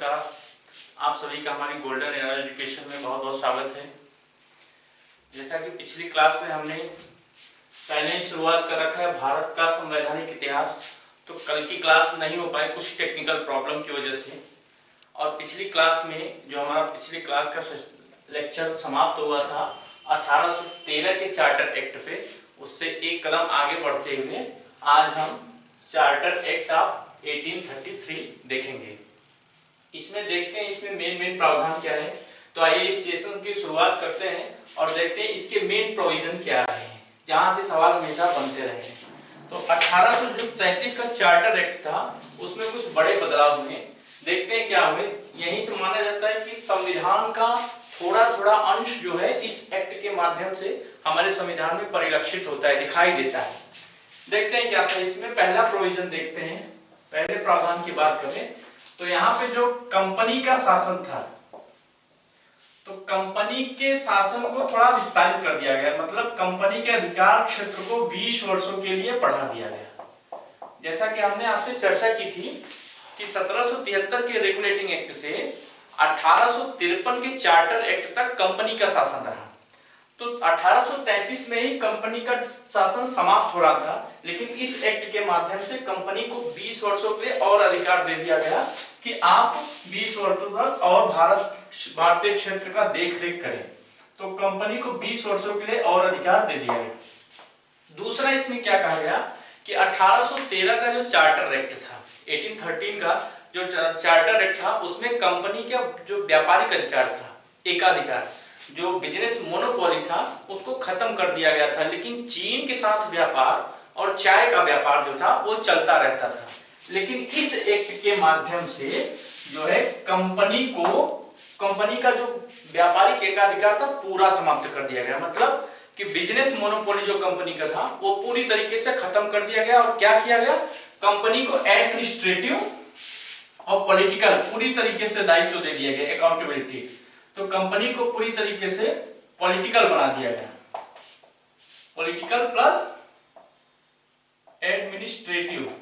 नमस्कार। आप सभी का हमारी गोल्डन एरा एजुकेशन में बहुत बहुत स्वागत है। जैसा कि पिछली क्लास में हमने पहले ही शुरुआत कर रखा है भारत का संवैधानिक इतिहास, तो कल की क्लास नहीं हो पाई कुछ टेक्निकल प्रॉब्लम की वजह से। और पिछली क्लास में जो हमारा पिछली क्लास का लेक्चर समाप्त हुआ था 1813 के चार्टर एक्ट पे, उससे एक कदम आगे बढ़ते हुए आज हम चार्टर एक्ट ऑफ 1833 देखेंगे। इसमें देखते हैं इसमें मेन प्रावधान क्या है। तो आइए इस सेशन की शुरुआत करते हैं और देखते हैं इसके मेन प्रोविजन क्या है, जहां से सवाल हमेशा बनते रहे। तो 1833 का चार्टर एक्ट था, उसमें कुछ बड़े बदलाव हुए। देखते हैं क्या हुए। यहीं से माना जाता है कि संविधान का थोड़ा थोड़ा अंश जो है इस एक्ट के माध्यम से हमारे संविधान में परिलक्षित होता है, दिखाई देता है। देखते हैं क्या था इसमें। पहला प्रोविजन देखते हैं। पहले प्रावधान की बात करें तो यहाँ पे जो कंपनी का शासन था, तो कंपनी के शासन को थोड़ा विस्तारित कर दिया गया। मतलब कंपनी के अधिकार क्षेत्र को 20 वर्षों के लिए बढ़ा दिया गया। जैसा कि हमने आपसे चर्चा की थी कि 1773 के रेगुलेटिंग एक्ट से 1853 के चार्टर एक्ट तक कंपनी का शासन रहा। तो 1833 में ही कंपनी का शासन समाप्त हो रहा था, लेकिन इस एक्ट के माध्यम से कंपनी को 20 वर्षों के लिए और अधिकार दे दिया गया कि आप 20 वर्षों तक और भारतीय क्षेत्र का देखरेख करें। तो कंपनी को 20 वर्षों के लिए और अधिकार दे दिया गया। दूसरा इसमें क्या कहा गया कि 1813 का जो चार्टर एक्ट था, 1813 का जो चार्टर एक्ट था, उसमें कंपनी का जो व्यापारिक अधिकार था, एकाधिकार, जो बिजनेस मोनोपोली था, उसको खत्म कर दिया गया था। लेकिन चीन के साथ व्यापार और चाय का व्यापार जो था वो चलता रहता था। लेकिन इस एक्ट के माध्यम से जो है कंपनी का जो व्यापारिक एकाधिकार था पूरा समाप्त कर दिया गया। मतलब कि बिजनेस मोनोपोली जो कंपनी का था वो पूरी तरीके से खत्म कर दिया गया। और क्या किया गया, कंपनी को एडमिनिस्ट्रेटिव और पॉलिटिकल पूरी तरीके से दायित्व दे दिया गया, अकाउंटेबिलिटी। तो कंपनी को पूरी तरीके से पॉलिटिकल बना दिया गया, पॉलिटिकल प्लस एडमिनिस्ट्रेटिव।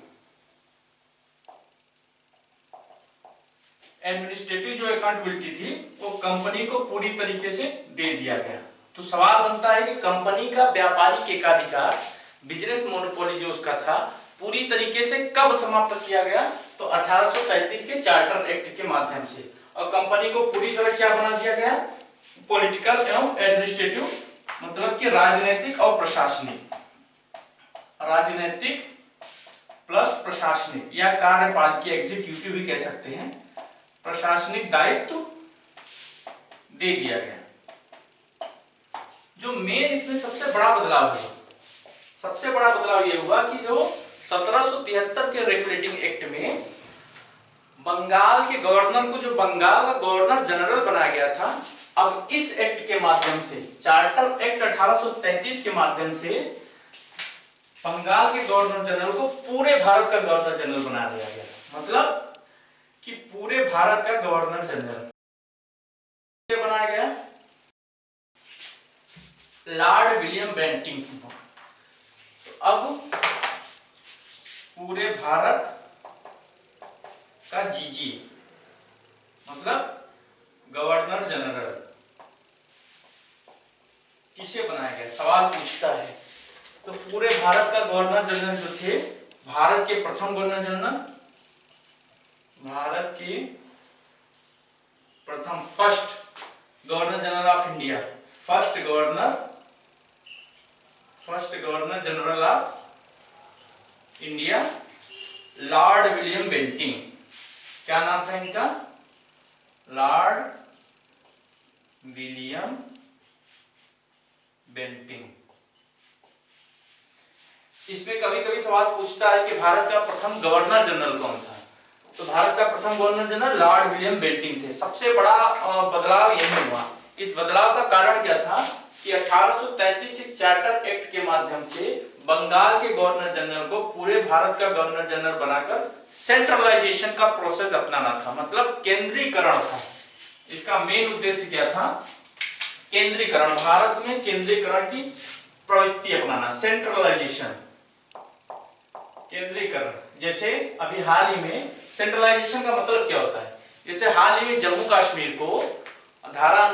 एडमिनिस्ट्रेटिव जो अकाउंटेबिलिटी थी वो कंपनी को पूरी तरीके से दे दिया गया। तो सवाल बनता है कि कंपनी का व्यापारिक एकाधिकार, बिजनेस मोनोपोली जो उसका था, पूरी तरीके से कब समाप्त किया गया? तो 1833 के चार्टर एक्ट के माध्यम से। और कंपनी को पूरी तरह क्या बना दिया गया? पॉलिटिकल एवं एडमिनिस्ट्रेटिव, मतलब कि राजनीतिक और प्रशासनिक, राजनीतिक प्लस प्रशासनिक या कार्यपालिकी, एग्जीक्यूटिव भी कह सकते हैं, प्रशासनिक दायित्व दे दिया गया। जो मेन इसमें सबसे बड़ा बदलाव हुआ, सबसे बड़ा बदलाव यह हुआ कि जो 1773 के रेगुलेटिंग एक्ट में बंगाल के गवर्नर को, जो बंगाल का गवर्नर जनरल बनाया गया था, अब इस एक्ट के माध्यम से, चार्टर एक्ट 1833 के माध्यम से बंगाल के गवर्नर जनरल को पूरे भारत का गवर्नर जनरल बना दिया गया। मतलब कि पूरे भारत का गवर्नर जनरल बनाया गया लॉर्ड विलियम बेंटिंग। तो अब पूरे भारत का जीजी, मतलब गवर्नर जनरल, किसे बनाया गया? सवाल पूछता है। तो पूरे भारत का गवर्नर जनरल जो थे, भारत के प्रथम गवर्नर जनरल, भारत की प्रथम first governor general of India, first governor general of India, Lord William Bentinck. क्या नाम था इनका? Lord William Bentinck. इसमें कभी कभी सवाल पूछता है कि भारत का प्रथम गवर्नर जनरल कौन था? तो भारत का प्रथम governor general Lord William Bentinck थे। सबसे बड़ा बदलाव यही हुआ। इस बदलाव का कारण क्या था कि 1833 के चार्टर एक्ट के माध्यम से बंगाल के गवर्नर जनरल को पूरे भारत का गवर्नर जनरल बनाकर सेंट्रलाइजेशन का प्रोसेस अपनाना था। मतलब केंद्रीकरण था। इसका मेन उद्देश्य क्या था? केंद्रीकरण, भारत में केंद्रीकरण की प्रवृत्ति अपनाना, सेंट्रलाइजेशन, केंद्रीकरण। जैसे अभी हाल ही में सेंट्रलाइजेशन का मतलब क्या होता है जैसे हाल ही में जम्मू कश्मीर को धारा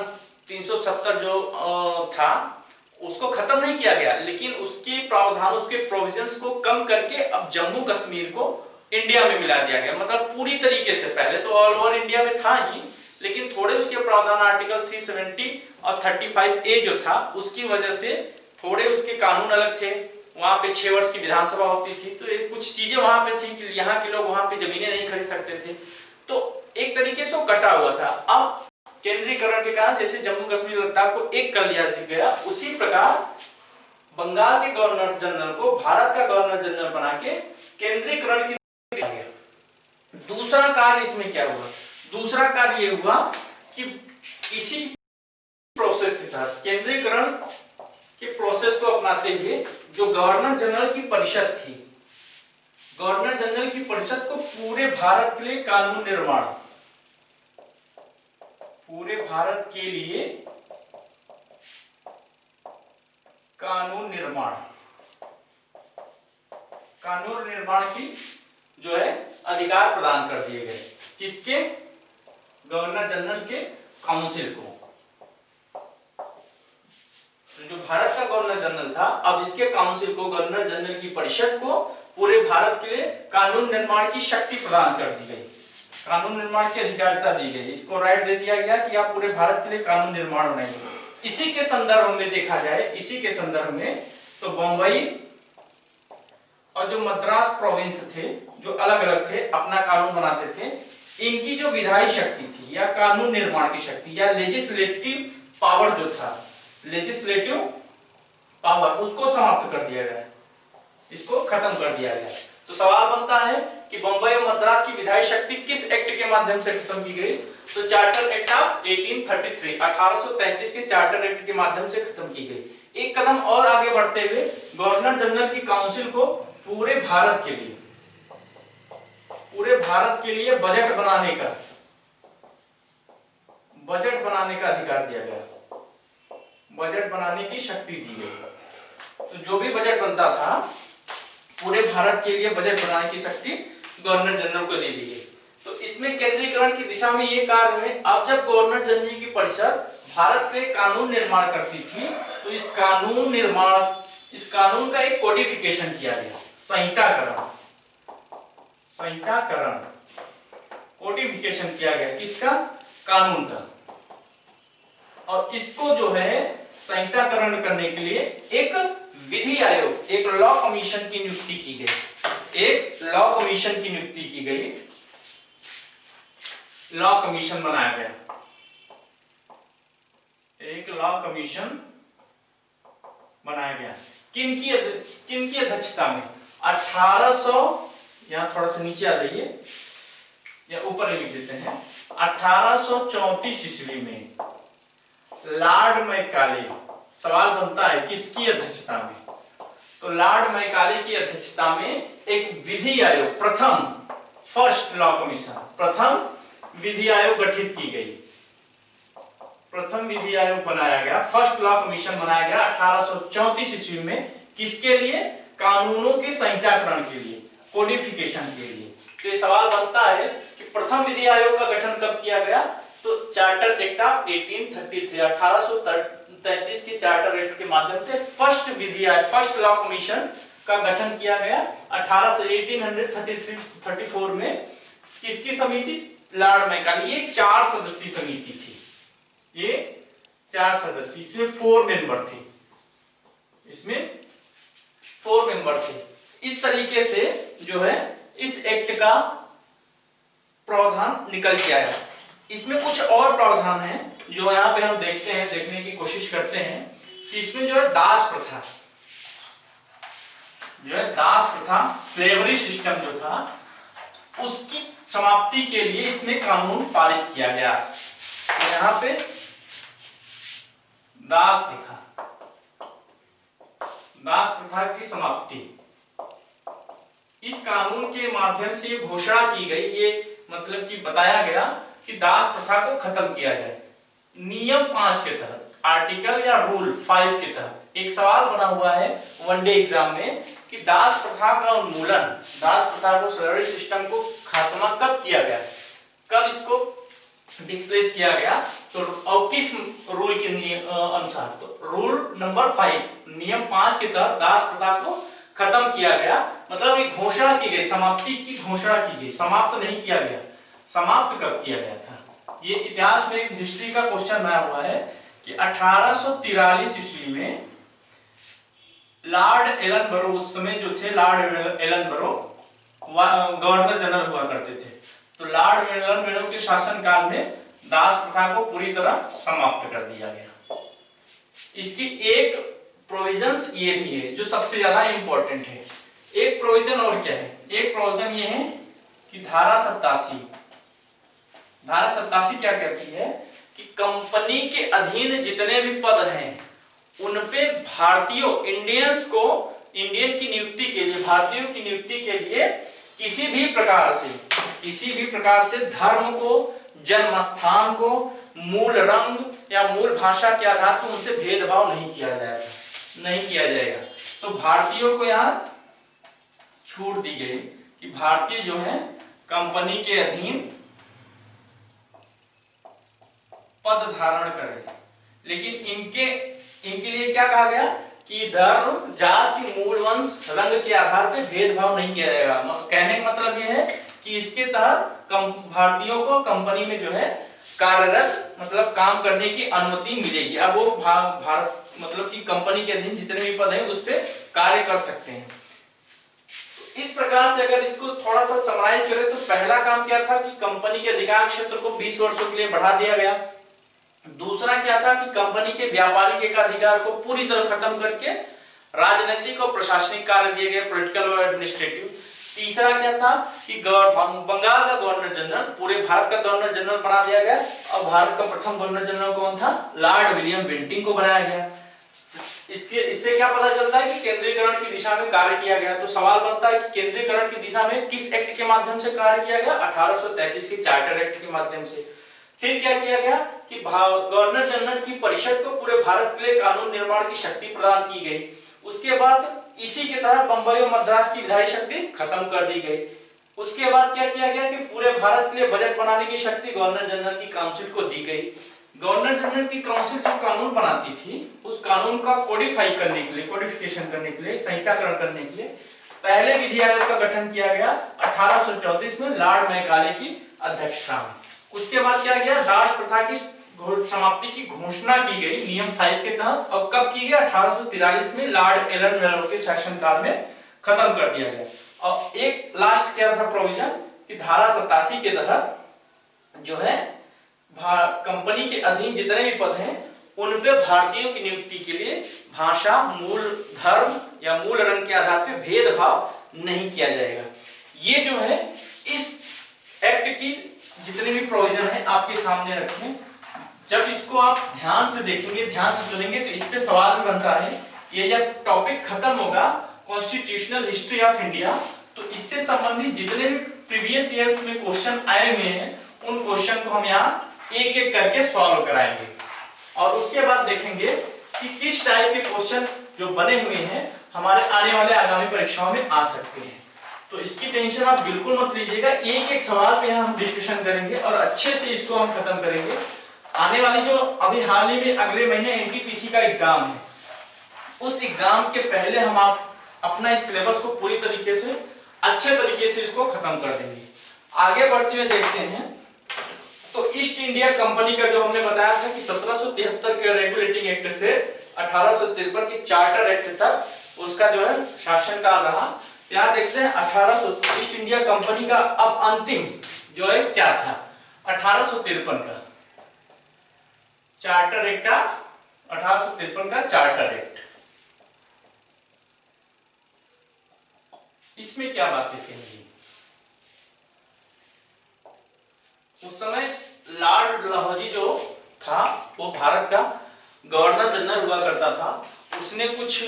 370 जो था उसको खत्म नहीं किया गया, लेकिन उसके प्रावधान, उसके प्रोविजंस को कम करके अब जम्मू कश्मीर को इंडिया में मिला दिया गया। मतलब पूरी तरीके से, पहले तो ऑल ओवर इंडिया में था ही, लेकिन थोड़े उसके प्रावधान आर्टिकल 370 और 35A जो था उसकी वजह से थोड़े उसके कानून अलग थे। वहां पे 6 वर्ष की विधानसभा होती थी, तो कुछ चीजें वहां पे थी कि यहाँ के लोग वहां पे जमीनें नहीं खरीद सकते थे, तो एक तरीके से वो कटा हुआ था। अब केंद्रीकरण के कारण जैसे जम्मू कश्मीर लद्दाख को एक कर लिया गया, उसी प्रकार बंगाल के गवर्नर जनरल को भारत का गवर्नर जनरल बना के केंद्रीकरण की दिया गया। दूसरा कार्य इसमें क्या हुआ? दूसरा कार्य ये हुआ कि इसी प्रोसेस के तहत, केंद्रीकरण के प्रोसेस को अपनाते हुए जो गवर्नर जनरल की परिषद थी, गवर्नर जनरल की परिषद को पूरे भारत के लिए कानून निर्माण, पूरे भारत के लिए कानून निर्माण, कानून निर्माण की जो है अधिकार प्रदान कर दिए गए। किसके? गवर्नर जनरल के काउंसिल को। तो जो भारत का गवर्नर जनरल था, अब इसके काउंसिल को, गवर्नर जनरल की परिषद को पूरे भारत के लिए कानून निर्माण की शक्ति प्रदान कर दी गई, कानून निर्माण की अधिकारिता दी गई। इसको राइट दे दिया गया कि आप पूरे भारत के लिए कानून निर्माण बनाइए। इसी के संदर्भ में देखा जाए, इसी के संदर्भ में तो बंबई और जो मद्रास प्रोविंस थे, जो अलग अलग थे, अपना कानून बनाते थे, इनकी जो विधायी शक्ति थी या कानून निर्माण की शक्ति या लेजिस्लेटिव पावर जो था, लेजिस्लेटिव पावर, उसको समाप्त कर दिया गया, इसको खत्म कर दिया गया। तो सवाल बनता है कि बंबई और मद्रास की विधायी शक्ति किस एक्ट के माध्यम से खत्म की गई? तो चार्टर एक्ट ऑफ 1833, 1833 के चार्टर एक्ट के माध्यम से खत्म की गई। एक कदम और आगे बढ़ते हुए गवर्नर जनरल की काउंसिल को पूरे भारत के लिए, पूरे भारत के लिए बजट बनाने का, बजट बनाने का अधिकार दिया गया, बजट बनाने की शक्ति दी गई। तो जो भी बजट बनता था, पूरे भारत के लिए बजट बनाने की शक्ति गवर्नर जनरल को दे दी गई। तो इसमें केंद्रीकरण की दिशा में ये कार्य हुए। अब जब गवर्नर जनरल की परिषद भारत के कानून निर्माण करती थी, तो इस कानून निर्माण, इस कानून का एक कोडिफिकेशन किया गया, संहिताकरण, संहिताकरण, कोडिफिकेशन किया गया। किसका? कानून का। और इसको जो है संहिताकरण करने के लिए एक विधि आयोग, एक लॉ कमीशन की नियुक्ति की गई, एक लॉ कमीशन की नियुक्ति की गई, लॉ कमीशन बनाया गया, एक लॉ कमीशन बनाया गया। किनकी अध्यक्षता में? 1800, यहां थोड़ा सा नीचे आ जाइए या ऊपर लिख देते हैं, 1834 ईस्वी में लॉर्ड मैकाले। सवाल बनता है किसकी अध्यक्षता में? तो लॉर्ड मैकाले की अध्यक्षता में एक विधि आयोग, प्रथम, फर्स्ट लॉ कमीशन, प्रथम विधि आयोग गठित की गई, प्रथम विधि आयोग बनाया गया, फर्स्ट लॉ कमीशन बनाया गया 1834 ईस्वी में। किसके लिए? कानूनों के संहिताकरण के लिए, कोडिफिकेशन के लिए। तो ये सवाल बनता है कि प्रथम विधि आयोग का गठन कब किया गया? तो चार्टर एक्ट ऑफ 1833, 1833 के चार्टर एक्ट के माध्यम से फर्स्ट विधि आयोग, फर्स्ट लॉ कमीशन का गठन किया गया 1834 में। किसकी समिति? Lord Macaulay. ये 4 सदस्यीय समिति थी, ये 4 सदस्य, इसमें 4 मेंबर थे, इसमें 4 मेंबर थे। इस तरीके से जो है इस एक्ट का प्रावधान निकल के आया। इसमें कुछ और प्रावधान है जो यहाँ पे हम देखते हैं, देखने की कोशिश करते हैं कि इसमें जो है दास प्रथा, जो है दास प्रथा, स्लेवरी सिस्टम जो था, उसकी समाप्ति के लिए इसमें कानून पारित किया गया। तो यहाँ पे दास प्रथा, दास प्रथा की समाप्ति, इस कानून के माध्यम से ये घोषणा की गई, ये मतलब कि बताया गया कि दास प्रथा को खत्म किया जाए। नियम 5 के तहत, आर्टिकल या रूल 5 के तहत एक सवाल बना हुआ है वनडे एग्जाम में कि दास प्रथा का उन्मूलन, दास प्रथा को, स्लेवरी सिस्टम को खात्मा कब किया गया, कब इसको डिस्प्लेस किया गया। तो और किस रूल के अनुसार, तो रूल नंबर 5 नियम 5 के तहत दास प्रथा को खत्म किया गया, मतलब एक घोषणा की गई, समाप्ति की घोषणा की गई, समाप्त नहीं किया गया। समाप्त कब किया गया था? ये इतिहास में एक हिस्ट्री का क्वेश्चन आया हुआ है कि 1843 ईस्वी में लॉर्ड एलनबरो, उस समय जो थे लॉर्ड एलनबरो गवर्नर जनरल हुआ करते थे, तो लॉर्ड एलनबरो के शासनकाल में दास प्रथा को पूरी तरह समाप्त कर दिया गया। इसकी एक प्रोविजंस ये भी है जो सबसे ज्यादा इंपॉर्टेंट है। एक प्रोविजन और क्या है? एक प्रोविजन ये है कि धारा 87, धारा 87 क्या कहती है कि कंपनी के अधीन जितने भी पद हैं उनपे भारतीयों, इंडियंस को, इंडियन की नियुक्ति के लिए, भारतीयों की नियुक्ति के लिए किसी भी प्रकार से धर्म को, जन्म स्थान को, मूल रंग या मूल भाषा के आधार पर उनसे भेदभाव नहीं किया जाएगा। तो भारतीयों को यहाँ छूट दी गई कि भारतीय जो है कंपनी के अधीन पद धारण करें, लेकिन इनके लिए क्या कहा गया कि धर्म, जाति, मूल वंश, रंग के आधार पर भेदभाव नहीं किया जाएगा। कहने का मतलब यह है कि इसके तहत भारतीयों को कंपनी में जो है कार्यरत, मतलब काम करने की अनुमति मिलेगी। अब वो भारत मतलब कि कंपनी के अधीन जितने भी पद हैं उस पर कार्य कर सकते हैं। इस प्रकार से अगर इसको थोड़ा सा समराइज करें तो पहला काम क्या था कि कंपनी के अधिकार क्षेत्र को 20 वर्षों के लिए बढ़ा दिया गया। दूसरा क्या था कि कंपनी के व्यापारिक एकाधिकार को पूरी तरह खत्म करके राजनीतिक और प्रशासनिक कार्य दिए गए, पॉलिटिकल और एडमिनिस्ट्रेटिव। तीसरा क्या था कि बंगाल का गवर्नर जनरल पूरे भारत का गवर्नर जनरल बना दिया गया, और भारत का प्रथम गवर्नर जनरल कौन था? लॉर्ड विलियम बेंटिंक को बनाया गया। इससे क्या पता चलता है कि केंद्रीकरण की दिशा में कार्य किया गया। तो सवाल बनता है कि केंद्रीकरण की दिशा में किस एक्ट के माध्यम से कार्य किया गया? 1833 के चार्टर एक्ट के माध्यम से। फिर क्या किया गया कि गवर्नर जनरल की परिषद को पूरे भारत के लिए कानून निर्माण की शक्ति प्रदान की गई। उसके बाद इसी के तहत बंबई और मद्रास की विधायी शक्ति खत्म कर दी गई। उसके बाद क्या किया गया कि पूरे भारत के लिए बजट बनाने की शक्ति गवर्नर जनरल की काउंसिल को दी गई। गवर्नर जनरल की काउंसिल जो कानून बनाती थी उस कानून का कोडिफिकेशन करने के लिए, संहिताकरण करने के लिए पहले विधि आयोग का गठन किया गया 1834 में लॉर्ड मैकाले की अध्यक्षता में। उसके बाद क्या गया, दास प्रथा की समाप्ति की घोषणा की गई नियम 5 के तहत। और कब की गई? 1843 में लॉर्ड एलन के शासनकाल में खत्म कर दिया गया। और एक लास्ट क्या था प्रोविजन कि धारा 87 के तहत जो है कंपनी के अधीन जितने भी पद हैं उन पे भारतीयों की नियुक्ति के लिए भाषा, मूल धर्म या मूल रंग के आधार पर भेदभाव नहीं किया जाएगा। ये जो है इस एक्ट की जितने भी प्रोविजन है आपके सामने रखें। जब इसको आप ध्यान से देखेंगे, ध्यान से सुनेंगे तो इस पे सवाल भी बनता है। ये जब टॉपिक खत्म होगा कॉन्स्टिट्यूशनल हिस्ट्री ऑफ इंडिया, तो इससे संबंधित जितने भी प्रीवियस ईयर में क्वेश्चन आए हुए हैं उन क्वेश्चन को हम यहाँ एक एक करके सॉल्व कराएंगे, और उसके बाद देखेंगे कि किस टाइप के क्वेश्चन जो बने हुए हैं हमारे आने वाले आगामी परीक्षाओं में आ सकते हैं। तो इसकी टेंशन आप बिल्कुल मत लीजिएगा, एक एक सवाल पे हम डिस्कशन करेंगे और अच्छे से इसको हम खत्म करेंगे। आने वाली जो अभी हाल ही में अगले महीने एनटीपीसी का एग्जाम है, उस एग्जाम के पहले हम आप अपना इस सिलेबस को पूरी तरीके से अच्छे तरीके से इसको खत्म कर देंगे। आगे बढ़ते हुए देखते हैं तो ईस्ट इंडिया कंपनी का जो हमने बताया था कि 1773 के रेगुलेटिंग एक्ट से 1853 के चार्टर एक्ट तक उसका जो है शासनकाल रहा। यहाँ देखते हैं 1800 ईस्ट इंडिया कंपनी का अब अंतिम जो है क्या था, 1853 का चार्टर एक्ट, 1853 का चार्टर एक्ट। इसमें क्या बातें कहेंगी? उस समय लॉर्ड डलहौजी जो था वो भारत का गवर्नर जनरल हुआ करता था। उसने कुछ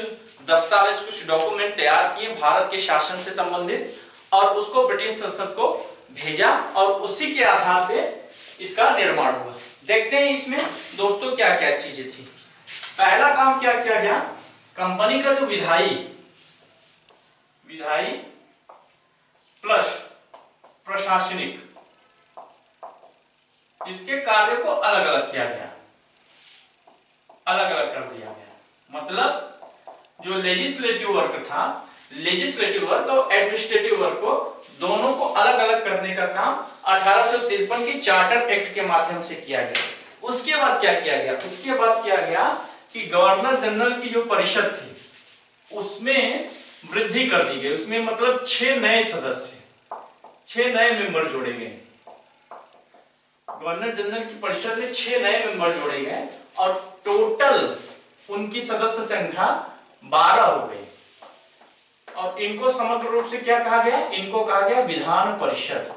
दस्तावेज, कुछ डॉक्यूमेंट तैयार किए भारत के शासन से संबंधित, और उसको ब्रिटिश संसद को भेजा, और उसी के आधार पे इसका निर्माण हुआ। देखते हैं इसमें दोस्तों क्या क्या चीजें थी। पहला काम क्या किया गया, कंपनी का जो विधायी प्लस प्रशासनिक इसके कार्य को अलग अलग किया गया, अलग अलग कर दिया गया। मतलब जो लेजिस्लेटिव वर्क था, लेजिस्लेटिव वर्क और एडमिनिस्ट्रेटिव वर्क को दोनों को अलग अलग करने का काम 1853 के चार्टर एक्ट के माध्यम से किया गया। उसके बाद क्या किया गया? उसके बाद किया गया कि गवर्नर जनरल की जो परिषद थी उसमें वृद्धि कर दी गई। उसमें मतलब 6 नए सदस्य, 6 नए मेंबर जोड़े गए। गवर्नर जनरल की परिषद में 6 नए मेंबर जोड़े गए और टोटल उनकी सदस्य संख्या 12 हो गई। और इनको समग्र रूप से क्या कहा गया? इनको कहा गया विधान परिषद।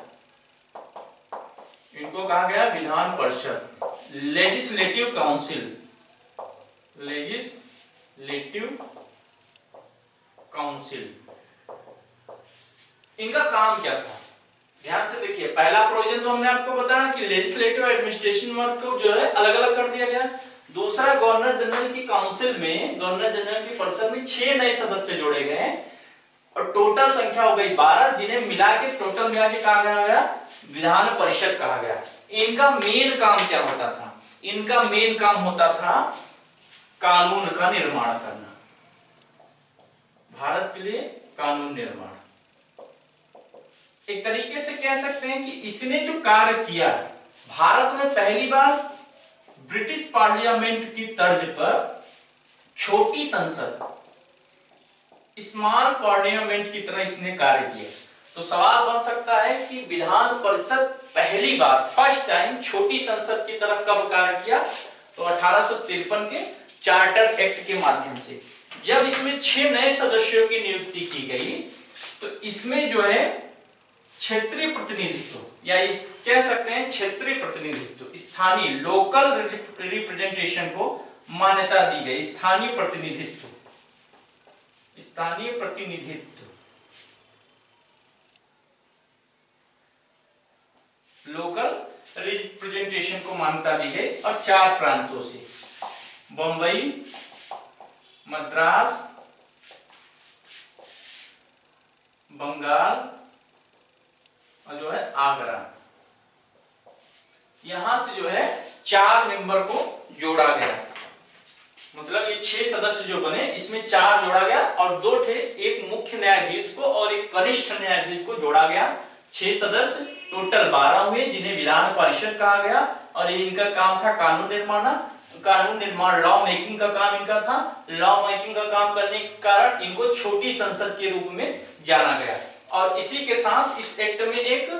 इनको कहा गया Vidhan Parishad, legislative council, legislative council. इनका काम क्या था? ध्यान से देखिए, पहला प्रोविजन तो हमने आपको बताया कि लेजिस्लेटिव एडमिनिस्ट्रेशन वर्क को जो है अलग अलग कर दिया गया। दूसरा, गवर्नर जनरल की काउंसिल में, गवर्नर जनरल की परिषद में 6 नए सदस्य जोड़े गए और टोटल संख्या हो गई 12, जिन्हें मिला के टोटल मिला के कहा गया विधान परिषद कहा गया। इनका मेन काम क्या होता था? इनका मेन काम होता था कानून का निर्माण करना, भारत के लिए कानून निर्माण। एक तरीके से कह सकते हैं कि इसने जो कार्य किया, भारत में पहली बार ब्रिटिश पार्लियामेंट की तर्ज पर छोटी संसद, स्मॉल पार्लियामेंट की तरह इसने कार्य किया। तो सवाल बन सकता है कि विधान परिषद पहली बार, फर्स्ट टाइम छोटी संसद की तरह कब कार्य किया? तो 1853 के चार्टर एक्ट के माध्यम से। जब इसमें 6 नए सदस्यों की नियुक्ति की गई तो इसमें जो है क्षेत्रीय प्रतिनिधित्व या इस कह सकते हैं क्षेत्रीय प्रतिनिधित्व, स्थानीय लोकल रिप्रेजेंटेशन को मान्यता दी गई। स्थानीय प्रतिनिधित्व, स्थानीय प्रतिनिधित्व, लोकल रिप्रेजेंटेशन को मान्यता दी गई और 4 प्रांतों से, बंबई, मद्रास, बंगाल और जो है आगरा, यहां से जो है 4 मेंबर को जोड़ा गया। मतलब ये 6 सदस्य जो बने, इसमें 4 जोड़ा गया और 2 थे, एक मुख्य न्यायाधीश को और एक वरिष्ठ न्यायाधीश को जोड़ा गया। 6 सदस्य टोटल 12 हुए, जिन्हें विधान परिषद कहा गया और इनका काम था कानून निर्माण, लॉ मेकिंग का काम इनका था। लॉ मेकिंग का काम करने के कारण इनको छोटी संसद के रूप में जाना गया। और इसी के साथ इस एक्ट में एक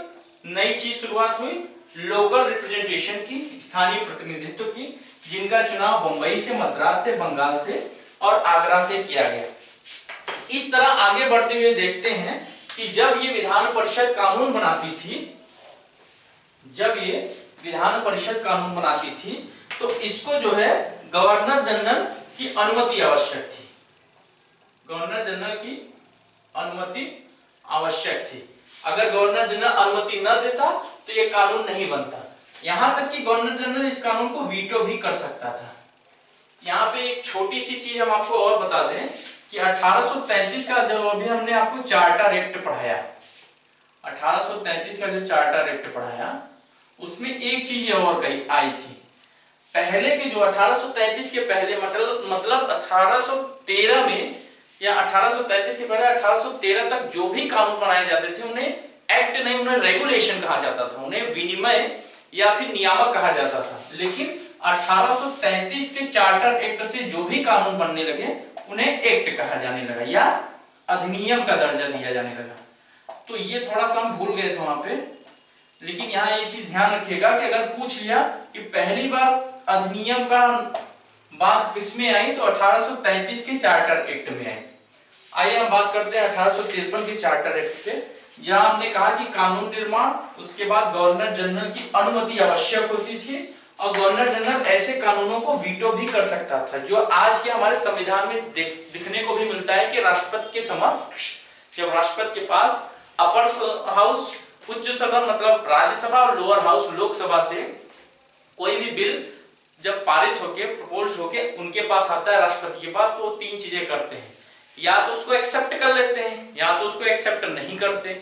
नई चीज शुरुआत हुई, लोकल रिप्रेजेंटेशन की, स्थानीय प्रतिनिधित्व की, जिनका चुनाव बंबई से, मद्रास से, बंगाल से और आगरा से किया गया। इस तरह आगे बढ़ते हुए देखते हैं कि जब ये विधान परिषद कानून बनाती थी, जब ये विधान परिषद कानून बनाती थी तो इसको जो है गवर्नर जनरल की अनुमति आवश्यक थी। गवर्नर जनरल की अनुमति आवश्यक थी। अगर गवर्नर जनरल अनुमति न देता तो ये कानून नहीं बनता। यहां तक कि गवर्नर जनरल इस कानून को वीटो भी कर सकता था। यहाँ पे एक छोटी सी चीज हम आपको और बता दें कि 1833 का जो अभी हमने आपको चार्टर एक्ट पढ़ाया, 1833 का जो चार्टर एक्ट पढ़ाया, उसमें एक चीज और कही आई थी। पहले के जो 1833 के पहले मतलब 1813 में या 1833 के पहले 1813 तक जो भी कानून बनाए जाते थे उन्हें एक्ट नहीं, उन्हें रेगुलेशन कहा जाता था, उन्हें विनिमय या फिर नियामक कहा जाता था। लेकिन 1833 के चार्टर एक्ट से जो भी कानून बनने लगे उन्हें एक्ट कहा जाने लगा या अधिनियम का दर्जा दिया जाने लगा। तो ये थोड़ा सा हम भूल गए थे वहां पे, लेकिन यहाँ ये चीज ध्यान रखिएगा कि अगर पूछ लिया कि पहली बार अधिनियम का बात किसमें आई तो 1833 के चार्टर एक्ट में आई। आइए हम बात करते हैं 1853 के चार्टर एक्ट पे, जहां हमने कहा कि कानून निर्माण, उसके बाद गवर्नर जनरल की अनुमति आवश्यक होती थी और गवर्नर जनरल ऐसे कानूनों को वीटो भी कर सकता था, जो आज के हमारे संविधान में दिखने को भी मिलता है कि राष्ट्रपति के समक्ष, जब राष्ट्रपति के पास अपर हाउस, उच्च सदन मतलब राज्यसभा और लोअर हाउस लोकसभा से कोई भी बिल जब पारित होके प्रपोज होके उनके पास आता है राष्ट्रपति के पास, तो वो 3 चीजें करते हैं, या तो उसको एक्सेप्ट कर लेते हैं, या तो उसको एक्सेप्ट नहीं करते,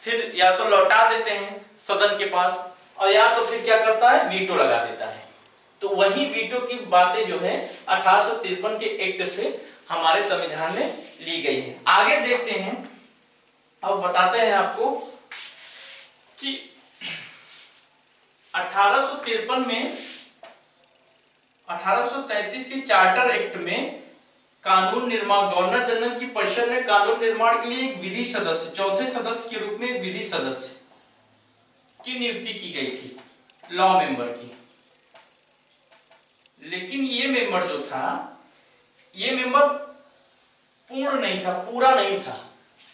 फिर या तो लौटा देते हैं सदन के पास और या तो फिर क्या करता है, वीटो लगा देता है। तो वही वीटो की बातें जो है 1853 के एक्ट से हमारे संविधान में ली गई है। आगे देखते हैं, अब बताते हैं आपको कि 1853 में 1833 के चार्टर एक्ट में कानून निर्माण, गवर्नर जनरल की परिषद में कानून निर्माण के लिए एक विधि सदस्य, चौथे सदस्य के रूप में एक विधि सदस्य की नियुक्ति की गई थी, लॉ मेंबर की। लेकिन ये मेंबर जो था, ये मेंबर पूर्ण नहीं था, पूरा नहीं था।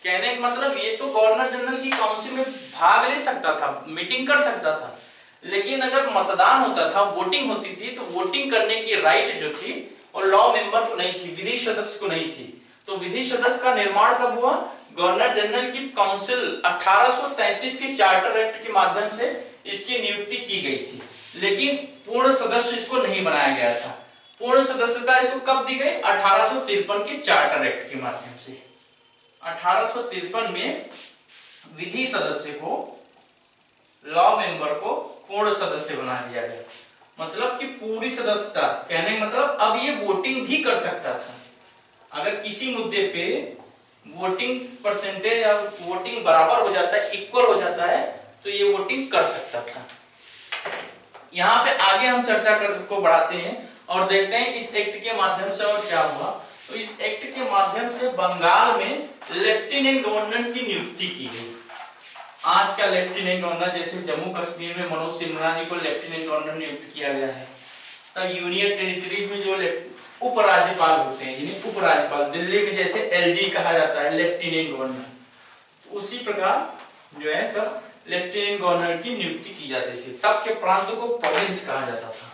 कहने का मतलब ये तो गवर्नर जनरल की काउंसिल में भाग ले सकता था, मीटिंग कर सकता था, लेकिन अगर मतदान होता था, वोटिंग होती थी, तो वोटिंग करने की राइट जो थी और लॉ मेंबर को नहीं थी, विधि सदस्य को नहीं थी। तो विधि सदस्य का निर्माण कब हुआ, गवर्नर जनरल की काउंसिल 1833 के चार्टर एक्ट के माध्यम से इसकी नियुक्ति की गई थी, लेकिन पूर्ण सदस्य इसको नहीं बनाया गया था। पूर्ण सदस्यता इसको कब दी गई, 1853 के चार्टर एक्ट के माध्यम से। 1853 में विधि सदस्य को, लॉ मेंबर को पूर्ण सदस्य बना दिया गया। मतलब कि पूरी सदस्यता, कहने मतलब अब ये वोटिंग भी कर सकता था। अगर किसी मुद्दे पे वोटिंग परसेंटेज या वोटिंग बराबर हो जाता है, इक्वल हो जाता है, तो ये वोटिंग कर सकता था। यहाँ पे आगे हम चर्चा को बढ़ाते हैं और देखते हैं इस एक्ट के माध्यम से और क्या हुआ। तो इस एक्ट के माध्यम से बंगाल में लेफ्टिनेंट गवर्नर की नियुक्ति की गई। आज का लेफ्टिनेंट गवर्नर, जैसे जम्मू कश्मीर में मनोज सिन्हा जी को लेफ्टिनेंट गवर्नर नियुक्त किया गया है, तब यूनियन टेरिटरीज में जो उपराज्यपाल होते हैं, जिन्हें उपराज्यपाल, दिल्ली में जैसे एलजी कहा जाता है लेफ्टिनेंट गवर्नर, तो उसी प्रकार जो है तब लेफ्टिनेंट गवर्नर की नियुक्ति की जाती थी। तब के प्रांत को प्रोविंस कहा जाता था।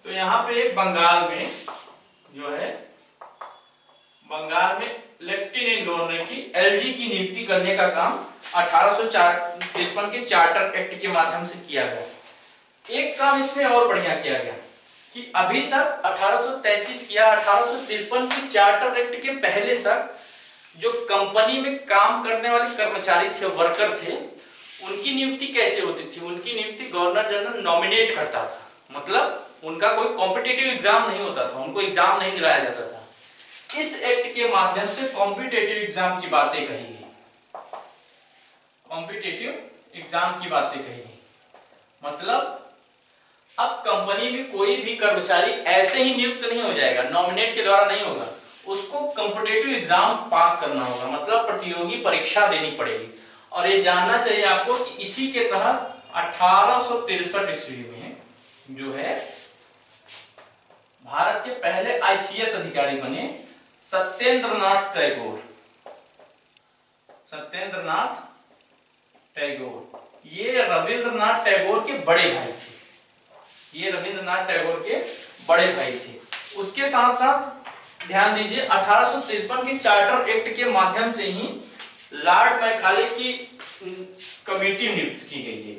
तो यहाँ पे बंगाल में जो है, बंगाल में लेफ्टिनेंट गवर्नर की, एलजी की नियुक्ति करने का काम 1853 के चार्टर एक्ट के माध्यम से किया गया। एक काम इसमें और बढ़िया किया गया कि अभी तक 1833 किया, 1853 के चार्टर एक्ट के पहले तक जो कंपनी में काम करने वाले कर्मचारी थे, वर्कर थे, उनकी नियुक्ति कैसे होती थी, उनकी नियुक्ति गवर्नर जनरल नॉमिनेट करता था। मतलब उनका कोई कॉम्पिटिटिव एग्जाम नहीं होता था, उनको एग्जाम नहीं दिलाया जाता था। इस एक्ट के माध्यम से कॉम्पिटिटिव एग्जाम की बातें कही गई, कॉम्पिटिटिव एग्जाम की बातें कही गई। मतलब अब कंपनी में कोई भी कर्मचारी ऐसे ही नियुक्त नहीं हो जाएगा, नॉमिनेट के द्वारा नहीं होगा, उसको कॉम्पिटिटिव एग्जाम पास करना होगा, मतलब प्रतियोगी परीक्षा देनी पड़ेगी। और ये जानना चाहिए आपको कि इसी के तहत 1863 ईस्वी में जो है भारत के पहले आईसीएस अधिकारी बने सत्येंद्रनाथ टैगोर। सत्येंद्रनाथ टैगोर ये रविंद्रनाथ टैगोर के बड़े भाई थे। ये रविंद्रनाथ टैगोर के बड़े भाई थे। उसके साथ साथ ध्यान दीजिए 1853 के चार्टर एक्ट के माध्यम से ही लॉर्ड मैकाले की कमेटी नियुक्त की गई है।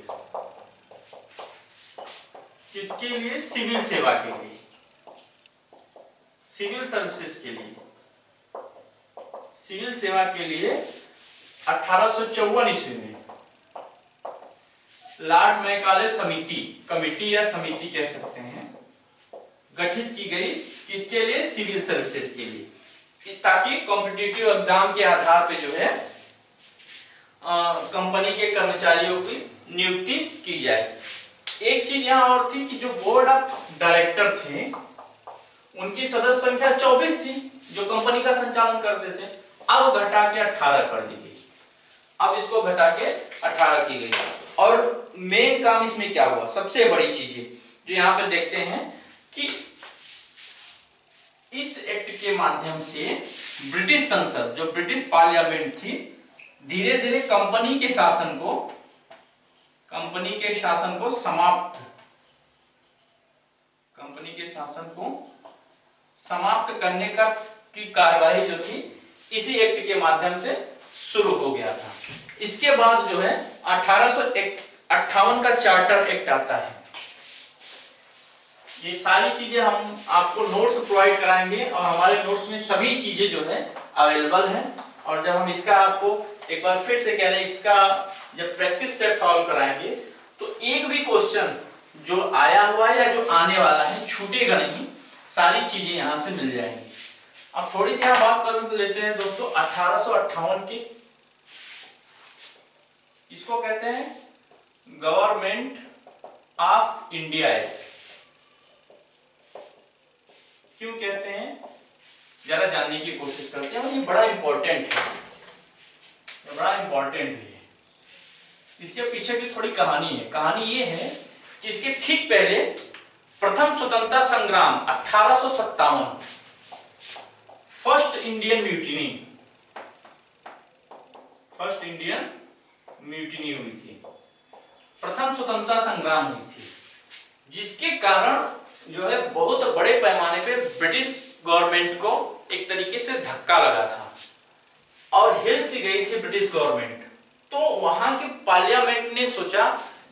किसके लिए? सिविल सेवा के लिए, सिविल सर्विसेज के लिए, सिविल सेवा के लिए 1854 ईस्वी में लॉर्ड मैकाले समिति, कमेटी या समिति कह सकते हैं, गठित की गई। किसके लिए? सिविल सर्विसेज के लिए, ताकि कॉम्पिटिटिव एग्जाम के आधार पे जो है कंपनी के कर्मचारियों की नियुक्ति की जाए। एक चीज यहां और थी कि जो बोर्ड ऑफ डायरेक्टर थे उनकी सदस्य संख्या 24 थी जो कंपनी का संचालन करते थे। अब घटा के 18 कर दी गई। अब इसको घटा के 18 की गई। और मेन काम इसमें क्या हुआ? सबसे बड़ी चीजें जो यहां पे देखते हैं कि इस एक्ट के माध्यम से ब्रिटिश संसद, जो ब्रिटिश पार्लियामेंट थी, धीरे धीरे कंपनी के शासन को समाप्त करने की कार्यवाही जो थी इसी एक्ट के माध्यम से शुरू हो गया था। इसके बाद जो है 1858 का चार्टर एक्ट आता है। ये सारी चीजें हम आपको नोट्स प्रोवाइड कराएंगे और हमारे नोट्स में सभी चीजें जो है अवेलेबल हैं। और जब हम इसका आपको एक बार फिर से कह रहे हैं, इसका जब प्रैक्टिस सेट सॉल्व कराएंगे तो एक भी क्वेश्चन जो आया हुआ है या जो आने वाला है छूटेगा नहीं, सारी चीजें यहां से मिल जाएंगी। अब थोड़ी सी हम बात कर लेते हैं दोस्तों 1858 की। इसको कहते हैं गवर्नमेंट ऑफ इंडिया एक्ट। क्यों कहते हैं जरा जानने की कोशिश करते हैं, और ये बड़ा इंपॉर्टेंट है, ये बड़ा इंपॉर्टेंट है। इसके पीछे की थोड़ी कहानी है। कहानी ये है कि इसके ठीक पहले प्रथम स्वतंत्रता संग्राम 1857, first Indian mutiny, first Indian mutiny हुई थी, प्रथम स्वतंत्रता संग्राम हुई थी, जिसके कारण जो है बहुत बड़े पैमाने पे ब्रिटिश गवर्नमेंट को एक तरीके से धक्का लगा था और हिल सी गई थी ब्रिटिश गवर्नमेंट। तो वहां के पार्लियामेंट ने सोचा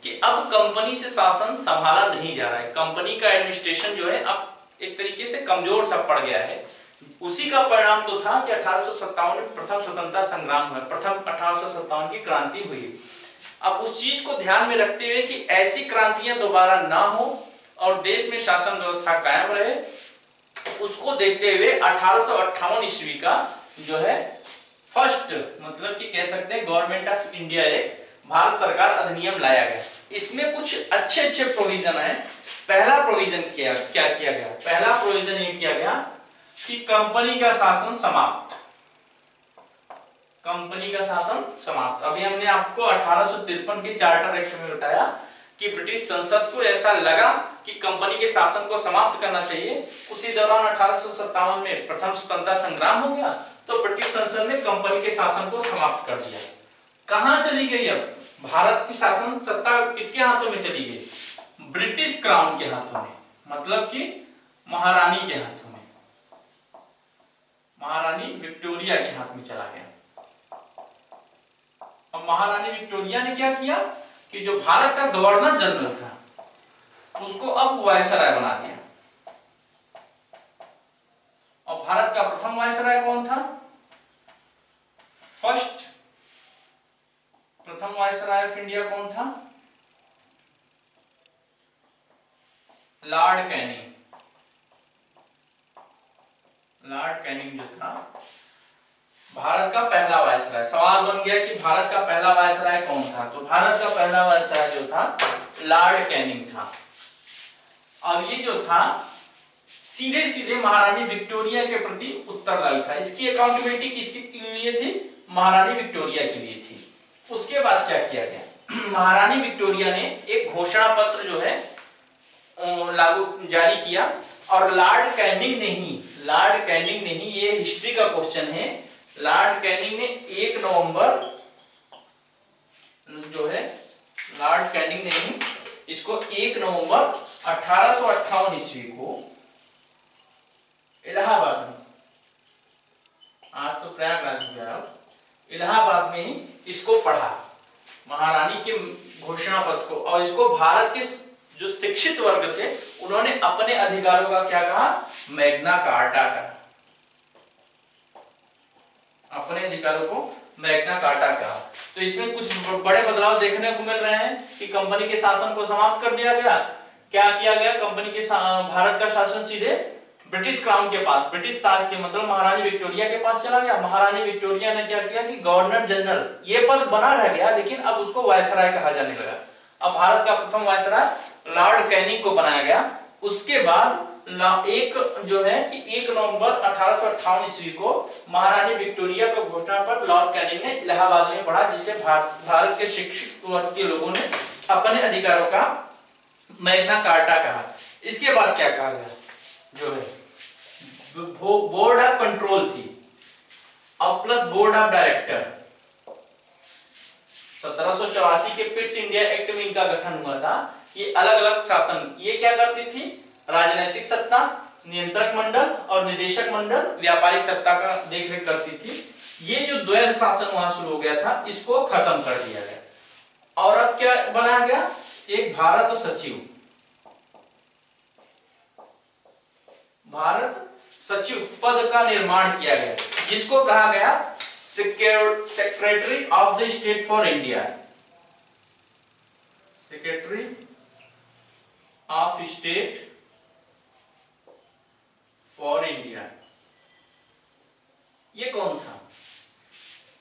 कि अब कंपनी से शासन संभाला नहीं जा रहा है, कंपनी का एडमिनिस्ट्रेशन जो है अब एक तरीके से कमजोर सा पड़ गया है। उसी का परिणाम तो था कि 1857 में प्रथम स्वतंत्रता संग्राम हुआ, प्रथम 1857 की क्रांति हुई। अब उस चीज को ध्यान में रखते हुए कि ऐसी क्रांतियां दोबारा ना हो और देश में शासन व्यवस्था कायम रहे, उसको देखते हुए 1858 ईस्वी का जो है फर्स्ट मतलब कि कह सकते हैं government of India act, Bharat सरकार अधिनियम लाया गया। इसमें कुछ अच्छे अच्छे प्रोविजन है। पहला प्रोविजन क्या किया गया? पहला प्रोविजन ये किया गया कि कंपनी का शासन समाप्त, कंपनी का शासन समाप्त। अभी हमने आपको 1853 के चार्टर एक्ट में बताया कि ब्रिटिश संसद को ऐसा लगा कि कंपनी के शासन को समाप्त करना चाहिए। उसी दौरान 1857 में प्रथम स्वतंत्रता संग्राम हो गया, तो ब्रिटिश संसद ने कंपनी के शासन को समाप्त कर दिया। कहां चली गई? अब भारत की शासन सत्ता किसके हाथों में चली गई? ब्रिटिश क्राउन के हाथों में, मतलब कि महारानी के हाथों में, महारानी विक्टोरिया के हाथ में चला गया। अब महारानी विक्टोरिया ने क्या किया कि जो भारत का गवर्नर जनरल था उसको अब वायसराय बना दिया। और भारत का प्रथम वायसराय कौन था? प्रथम वायसराय ऑफ इंडिया कौन था? Lord Canning. लॉर्ड कैनिंग जो था भारत का पहला वायसराय। सवाल बन गया कि भारत का पहला वायसराय कौन था? तो भारत का पहला वायसराय जो था लॉर्ड कैनिंग था। और ये जो था सीधे सीधे महारानी विक्टोरिया के प्रति उत्तरदायी था। इसकी अकाउंटेबिलिटी किसके लिए थी? महारानी विक्टोरिया के लिए थी। उसके बाद क्या किया गया? महारानी विक्टोरिया ने एक घोषणा पत्र जो है लागू जारी किया, और लॉर्ड कैनिंग ने ही, ये हिस्ट्री का क्वेश्चन है, लॉर्ड कैनिंग ने 1 नवंबर जो है, लॉर्ड कैनिंग ने ही इसको 1 नवंबर 1858 ईस्वी को इलाहाबाद में, आज तो प्रयागराज हो गया, इलाहाबाद में ही इसको पढ़ा, महारानी के घोषणा पत्र को। और इसको भारत के जो शिक्षित वर्ग थे उन्होंने अपने अधिकारों का क्या कहा? मैग्ना कार्टा कहा। अपने अधिकारों को मैग्ना कार्टा कहा। तो इसमें कुछ बड़े बदलाव देखने को मिल रहे हैं कि कंपनी के शासन को समाप्त कर दिया गया। क्या किया गया? कंपनी के भारत का शासन सीधे ब्रिटिश क्राउन के पास, ब्रिटिश ताज के मतलब महारानी विक्टोरिया के पास चला गया। महारानी विक्टोरिया ने क्या किया कि गवर्नर जनरल ये पद बना रह गया, लेकिन अब उसको वायसराय कहा जाने लगा। अब भारत का प्रथम वायसराय लॉर्ड कैनिंग को बनाया गया। उसके बाद एक जो है कि 1 नवंबर 1858 ईस्वी को महारानी विक्टोरिया का घोषणा पर लॉर्ड कैनिंग ने इलाहाबाद में पढ़ा, जिसे भारत के शिक्षित वर्ग के लोगों ने अपने अधिकारों का मैग्ना कार्टा कहा। इसके बाद क्या कहा गया? जो है बोर्ड ऑफ कंट्रोल थी और प्लस बोर्ड ऑफ डायरेक्टर। 1784 के पिट्स इंडिया एक्ट में इनका गठन हुआ था। ये अलग अलग शासन, ये क्या करती थी? राजनीतिक सत्ता, नियंत्रक मंडल और निदेशक मंडल व्यापारिक सत्ता का देखरेख करती थी। ये जो द्वैध शासन वहां शुरू हो गया था, इसको खत्म कर दिया गया। और अब क्या बनाया गया? एक भारत सचिव, भारत सचिव पद का निर्माण किया गया, जिसको कहा गया secretary of the state for India. Secretary of state for India. ये कौन था?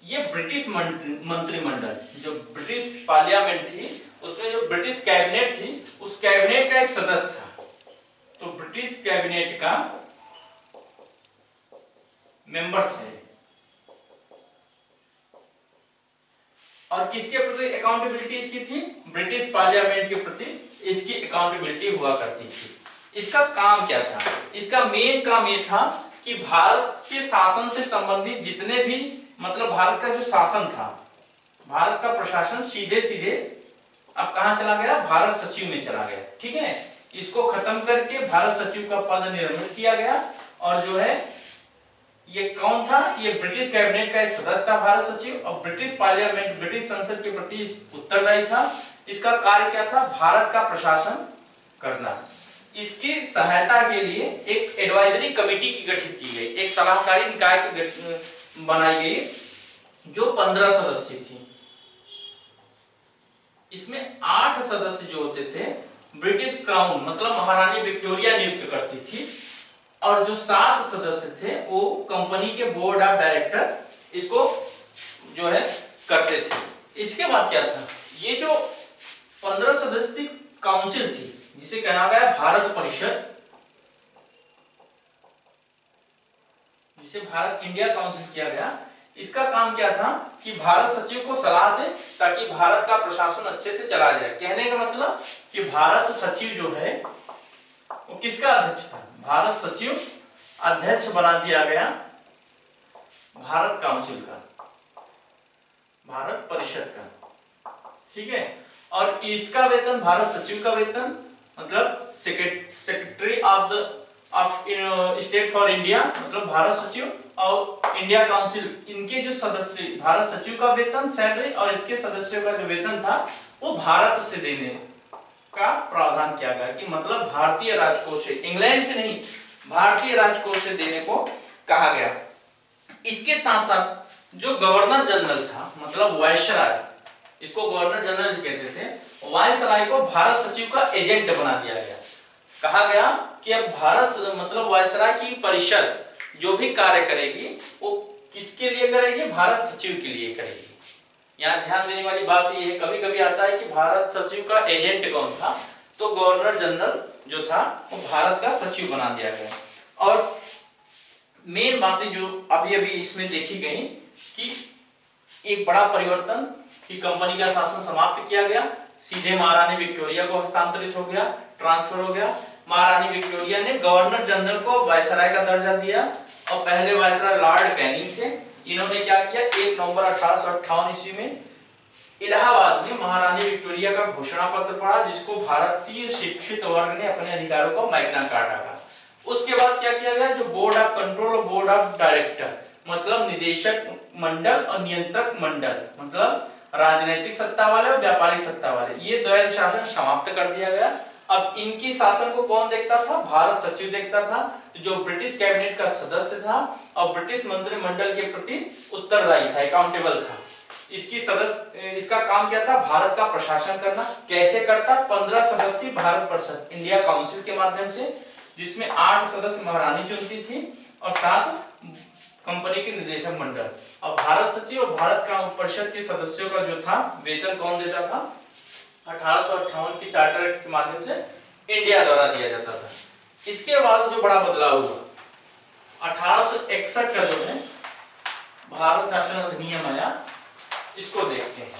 ये ब्रिटिश मंत्रिमंडल, जो ब्रिटिश पार्लियामेंट थी उसमें जो ब्रिटिश कैबिनेट थी उस कैबिनेट का एक सदस्य था। तो ब्रिटिश कैबिनेट का मेंबर थे। और किसके प्रति अकाउंटेबिलिटी इसकी थी? ब्रिटिश पार्लियामेंट के प्रति इसकी अकाउंटेबिलिटी हुआ करती थी। इसका काम क्या था? इसका मेन काम ये था कि भारत के शासन से संबंधित जितने भी, मतलब भारत का जो शासन था, भारत का प्रशासन सीधे सीधे अब कहां चला गया? भारत सचिव में चला गया। ठीक है, इसको खत्म करके भारत सचिव का पद निर्मित किया गया। और जो है ये कौन था? ये ब्रिटिश कैबिनेट का एक सदस्य था भारत सचिव, और ब्रिटिश पार्लियामेंट, ब्रिटिश संसद के प्रति उत्तरदायी था। इसका कार्य क्या था? भारत का प्रशासन करना। इसकी सहायता के लिए एक एडवाइजरी कमेटी की गठित की गई, एक सलाहकारी निकाय की बनाई गई जो 15 सदस्य थी। इसमें 8 सदस्य जो होते थे ब्रिटिश क्राउन मतलब महारानी विक्टोरिया नियुक्त करती थी, और जो 7 सदस्य थे वो कंपनी के बोर्ड ऑफ डायरेक्टर इसको जो है करते थे। इसके बाद क्या था? ये जो 15 सदस्यीय काउंसिल थी जिसे कहा गया भारत परिषद, जिसे भारत इंडिया काउंसिल किया गया, इसका काम क्या था कि भारत सचिव को सलाह दे ताकि भारत का प्रशासन अच्छे से चला जाए। कहने का मतलब कि भारत सचिव जो है वो किसका अध्यक्ष था? भारत सचिव अध्यक्ष बना दिया गया भारत काउंसिल का, भारत परिषद का। ठीक है, और इसका वेतन, भारत सचिव का वेतन मतलब secretary of state for India मतलब भारत सचिव, और इंडिया काउंसिल, इनके जो सदस्य, भारत सचिव का वेतन सैलरी और इसके सदस्यों का जो वेतन था वो भारत से देने का प्रावधान किया गया। कि मतलब भारतीय राजकोष से, इंग्लैंड से नहीं, भारतीय राजकोष से देने को कहा गया। इसके साथ साथ जो गवर्नर जनरल था मतलब वायसराय, इसको गवर्नर जनरल कहते थे, वायसराय को भारत सचिव का एजेंट बना दिया गया। कहा गया कि अब भारत मतलब वायसराय की परिषद जो भी कार्य करेगी वो किसके लिए करेगी? भारत सचिव के लिए करेगी। यहाँ ध्यान देने वाली बात ये है, कभी कभी आता है कि भारत सचिव का एजेंट कौन था, तो गवर्नर जनरल जो था वो भारत का सचिव बना दिया गया। और मेन बातें जो अभी अभी इसमें देखी गई कि एक बड़ा परिवर्तन कि कंपनी का शासन समाप्त किया गया, सीधे महारानी विक्टोरिया को हस्तांतरित हो गया, ट्रांसफर हो गया। महारानी विक्टोरिया ने गवर्नर जनरल को वायसराय का दर्जा दिया, और पहले वायसराय लॉर्ड कैनिंग थे। इन्होंने क्या किया? 1 नवंबर 1858 ईस्वी में इलाहाबाद में महारानी विक्टोरिया का घोषणा पत्र पढ़ा, जिसको भारतीय शिक्षित वर्ग ने अपने अधिकारों को मैग्ना कार्टा कहा। उसके बाद क्या किया गया? जो बोर्ड ऑफ कंट्रोल और बोर्ड ऑफ डायरेक्टर मतलब निदेशक मंडल और नियंत्रक मंडल मतलब राजनीतिक सत्ता वाले और व्यापारिक सत्ता वाले, ये द्वैध शासन समाप्त कर दिया गया। अब इनकी शासन को कौन देखता था? भारत सचिव देखता था, जो ब्रिटिश कैबिनेट का सदस्य था और ब्रिटिश मंत्रिमंडल के प्रति उत्तरदायी था, अकाउंटेबल था। इसका काम क्या था? भारत का प्रशासन करना। कैसे करता? 15 सदस्यीय भारत परिषद इंडिया काउंसिल के माध्यम से, जिसमें 8 सदस्य महारानी चुनती थी और 7 कंपनी के निदेशक मंडल। और भारत सचिव और भारत का परिषद के सदस्यों का जो था वेतन कौन देता था? 1858 की चार्टर एक्ट के माध्यम से इंडिया द्वारा दिया जाता था। इसके बाद जो बड़ा बदलाव हुआ, 1861 का जो है भारत शासन अधिनियम आया, इसको देखते हैं।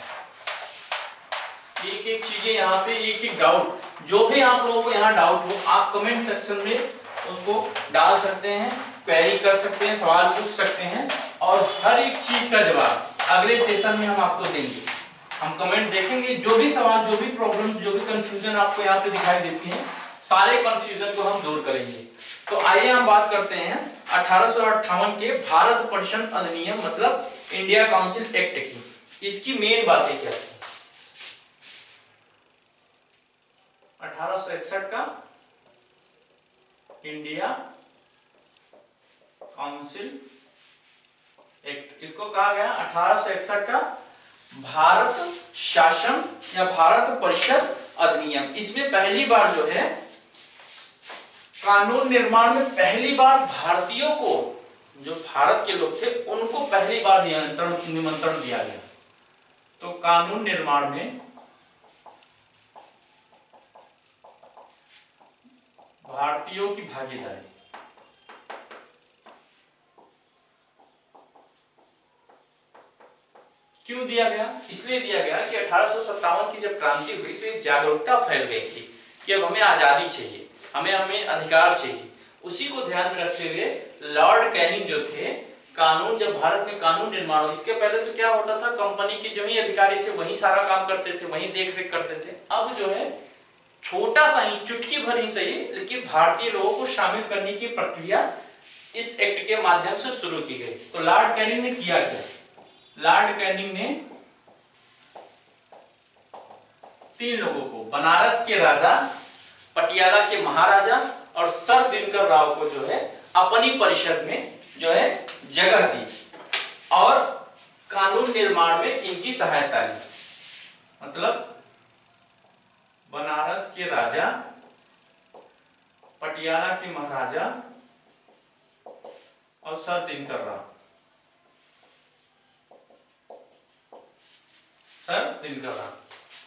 एक एक चीजें यहाँ पे, एक एक डाउट, जो भी आप लोगों को यहाँ डाउट हो आप कमेंट सेक्शन में उसको डाल सकते हैं, क्वेरी कर सकते हैं, सवाल पूछ सकते हैं, और हर एक चीज का जवाब अगले सेशन में हम आपको देंगे। हम कमेंट देखेंगे, जो भी सवाल, जो भी प्रॉब्लम, जो भी कंफ्यूजन आपको यहाँ पे दिखाई देती है, सारे कंफ्यूजन को हम दूर करेंगे। तो आइए हम बात करते हैं 1858 के भारत परिषद अधिनियम मतलब इंडिया काउंसिल एक्ट की। इसकी मेन बातें क्या थी? 1861 का इंडिया काउंसिल एक्ट, इसको कहा गया 1861 का भारत शासन या भारत परिषद अधिनियम। इसमें पहली बार जो है कानून निर्माण में पहली बार भारतीयों को, जो भारत के लोग थे उनको पहली बार निमंत्रण दिया गया। तो कानून निर्माण में भारतीयों की भागीदारी, क्यों दिया गया? इसलिए दिया गया कि 1857 की जब क्रांति हुई तो एक जागरूकता फैल गई थी कि अब हमें आजादी चाहिए, हमें अधिकार चाहिए। उसी को ध्यान में रखते हुए लॉर्ड कैनिंग जो थे, कानून, जब भारत में कानून निर्माण हो, इसके पहले तो क्या होता था, कंपनी के जो ही अधिकारी थे वही सारा काम करते थे, वही देख रेख करते थे। अब जो है छोटा सा ही, चुटकी भर ही सही, लेकिन भारतीय लोगों को शामिल करने की प्रक्रिया इस एक्ट के माध्यम से शुरू की गई। तो लॉर्ड कैनिंग ने किया क्या? लॉर्ड कैनिंग ने 3 लोगों को, बनारस के राजा, पटियाला के महाराजा और सर दिनकर राव को जो है अपनी परिषद में जो है जगह दी और कानून निर्माण में इनकी सहायता ली। मतलब बनारस के राजा, पटियाला के महाराजा और सर दिनकर राव,